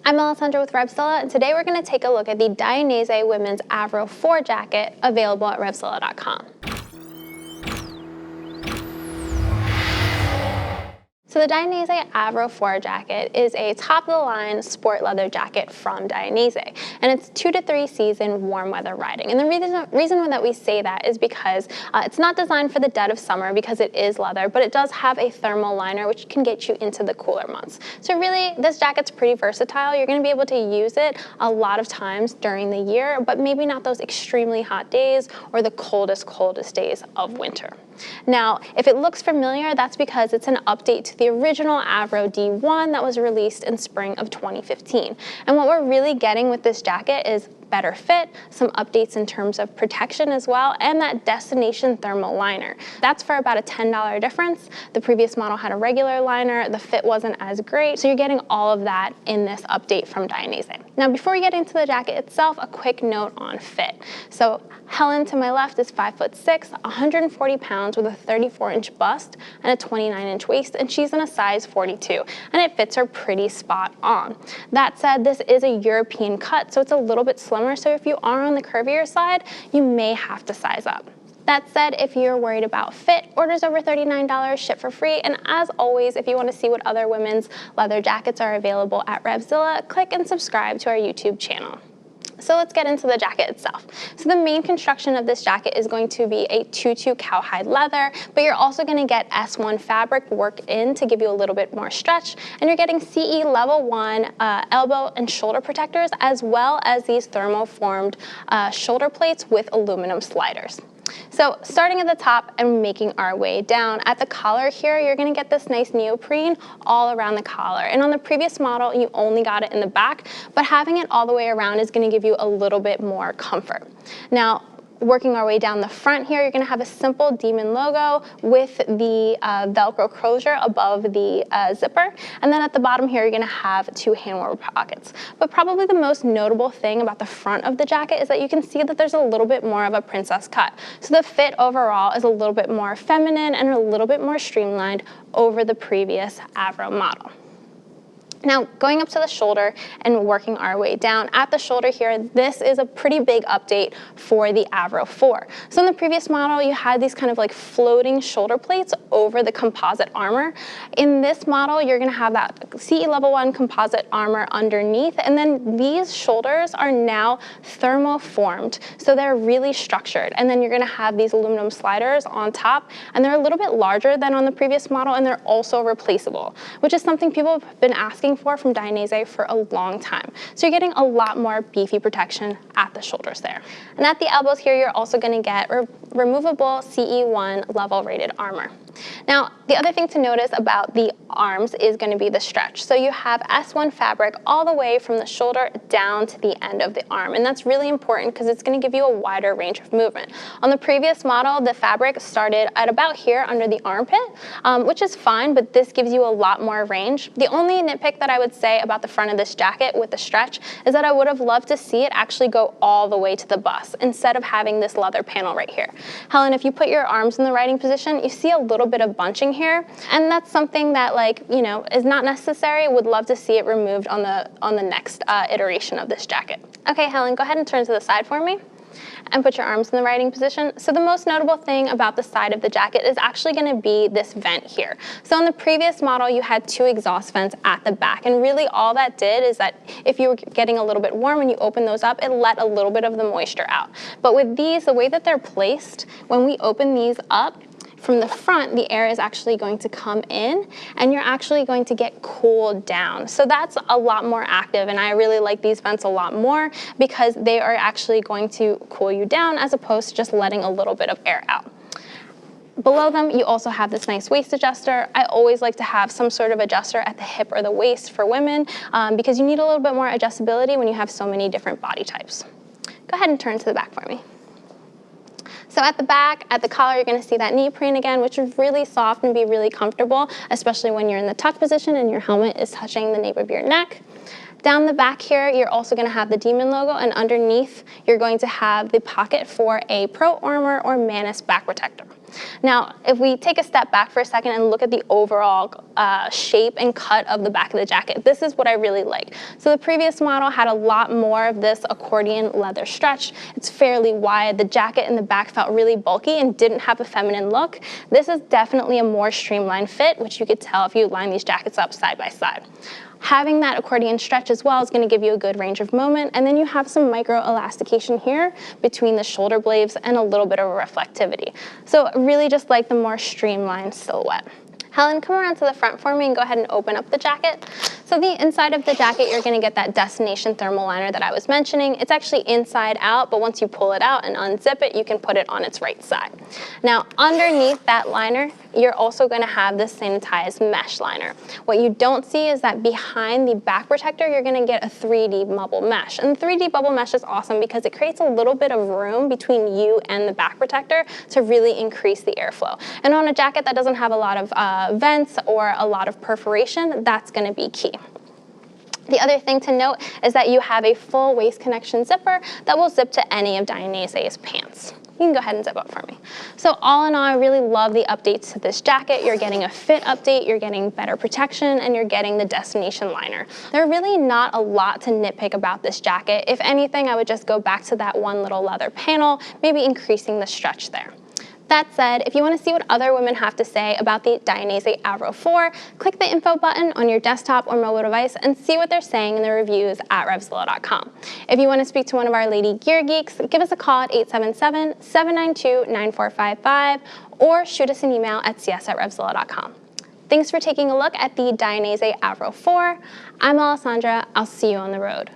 I'm Alessandra with RevZilla, and today we're going to take a look at the Dainese Women's Avro 4 jacket available at RevZilla.com. So the Dainese Avro 4 jacket is a top-of-the-line sport leather jacket from Dainese, and it's 2 to 3 season warm weather riding. And the reason that we say that is because it's not designed for the dead of summer because it is leather, but it does have a thermal liner which can get you into the cooler months. So really, this jacket's pretty versatile. You're going to be able to use it a lot of times during the year, but maybe not those extremely hot days or the coldest days of winter. Now, if it looks familiar, that's because it's an update to the original Avro D1 that was released in spring of 2015. And what we're really getting with this jacket is better fit, some updates in terms of protection as well, and that destination thermal liner. That's for about a $10 difference. The previous model had a regular liner, the fit wasn't as great, so you're getting all of that in this update from Dainese. Now, before we get into the jacket itself, a quick note on fit. So Helen to my left is 5'6", 140 pounds with a 34-inch bust and a 29-inch waist, and she's in a size 42, and it fits her pretty spot on. That said, this is a European cut, so it's a little bit slimmer, so if you are on the curvier side, you may have to size up. That said, if you're worried about fit, orders over $39 ship for free, and as always, if you want to see what other women's leather jackets are available at RevZilla, click and subscribe to our YouTube channel. So let's get into the jacket itself. So the main construction of this jacket is going to be a 2-2 cowhide leather, but you're also going to get S1 fabric worked in to give you a little bit more stretch, and you're getting CE level 1 elbow and shoulder protectors, as well as these thermoformed shoulder plates with aluminum sliders. So starting at the top and making our way down, at the collar here, you're going to get this nice neoprene all around the collar. And on the previous model, you only got it in the back, but having it all the way around is going to give you a little bit more comfort. Now, working our way down the front here, you're going to have a simple demon logo with the Velcro closure above the zipper. And then at the bottom here, you're going to have 2 hand warmer pockets. But probably the most notable thing about the front of the jacket is that you can see that there's a little bit more of a princess cut. So the fit overall is a little bit more feminine and a little bit more streamlined over the previous Avro model. Now, going up to the shoulder and working our way down, at the shoulder here, this is a pretty big update for the Avro 4. So in the previous model, you had these kind of like floating shoulder plates over the composite armor. In this model, you're going to have that CE level 1 composite armor underneath, and then these shoulders are now thermoformed, so they're really structured. And then you're going to have these aluminum sliders on top, and they're a little bit larger than on the previous model, and they're also replaceable, which is something people have been asking from Dainese for a long time. So you're getting a lot more beefy protection at the shoulders there. And at the elbows here, you're also going to get removable CE1 level rated armor. Now, the other thing to notice about the arms is going to be the stretch. So you have S1 fabric all the way from the shoulder down to the end of the arm. And that's really important because it's going to give you a wider range of movement. On the previous model, the fabric started at about here under the armpit, which is fine, but this gives you a lot more range. The only nitpick that I would say about the front of this jacket with the stretch is that I would have loved to see it actually go all the way to the bust instead of having this leather panel right here. Helen, if you put your arms in the riding position, you see a little bit of bunching here, and that's something that, like, you know, is not necessary. Would love to see it removed on the next iteration of this jacket. Okay, Helen, go ahead and turn to the side for me and put your arms in the riding position. So the most notable thing about the side of the jacket is actually going to be this vent here. So in the previous model, you had 2 exhaust vents at the back, and really all that did is that if you were getting a little bit warm and you open those up, it let a little bit of the moisture out. But with these, the way that they're placed, when we open these up, from the front, the air is actually going to come in, and you're actually going to get cooled down. So that's a lot more active, and I really like these vents a lot more because they are actually going to cool you down as opposed to just letting a little bit of air out. Below them, you also have this nice waist adjuster. I always like to have some sort of adjuster at the hip or the waist for women because you need a little bit more adjustability when you have so many different body types. Go ahead and turn to the back for me. So at the back, at the collar, you're going to see that neoprene again, which is really soft and be really comfortable, especially when you're in the tuck position and your helmet is touching the nape of your neck. Down the back here, you're also going to have the Demon logo, and underneath, you're going to have the pocket for a Pro Armor or Manus back protector. Now, if we take a step back for a second and look at the overall shape and cut of the back of the jacket, this is what I really like. So the previous model had a lot more of this accordion leather stretch. It's fairly wide. The jacket in the back felt really bulky and didn't have a feminine look. This is definitely a more streamlined fit, which you could tell if you line these jackets up side by side. Having that accordion stretch as well is going to give you a good range of movement, and then you have some micro elastication here between the shoulder blades and a little bit of reflectivity. So really just like the more streamlined silhouette. Helen, come around to the front for me and go ahead and open up the jacket. So the inside of the jacket, you're gonna get that destination thermal liner that I was mentioning. It's actually inside out, but once you pull it out and unzip it, you can put it on its right side. Now, underneath that liner, you're also gonna have this sanitized mesh liner. What you don't see is that behind the back protector, you're gonna get a 3D bubble mesh. And the 3D bubble mesh is awesome because it creates a little bit of room between you and the back protector to really increase the airflow. And on a jacket that doesn't have a lot of vents or a lot of perforation, that's gonna be key. The other thing to note is that you have a full waist connection zipper that will zip to any of Dainese's pants. You can go ahead and zip up for me. So all in all, I really love the updates to this jacket. You're getting a fit update, you're getting better protection, and you're getting the destination liner. There are really not a lot to nitpick about this jacket. If anything, I would just go back to that one little leather panel, maybe increasing the stretch there. That said, if you want to see what other women have to say about the Dainese Avro 4, click the info button on your desktop or mobile device and see what they're saying in the reviews at RevZilla.com. If you want to speak to one of our lady gear geeks, give us a call at 877-792-9455 or shoot us an email at cs@RevZilla.com. Thanks for taking a look at the Dainese Avro 4. I'm Alessandra. I'll see you on the road.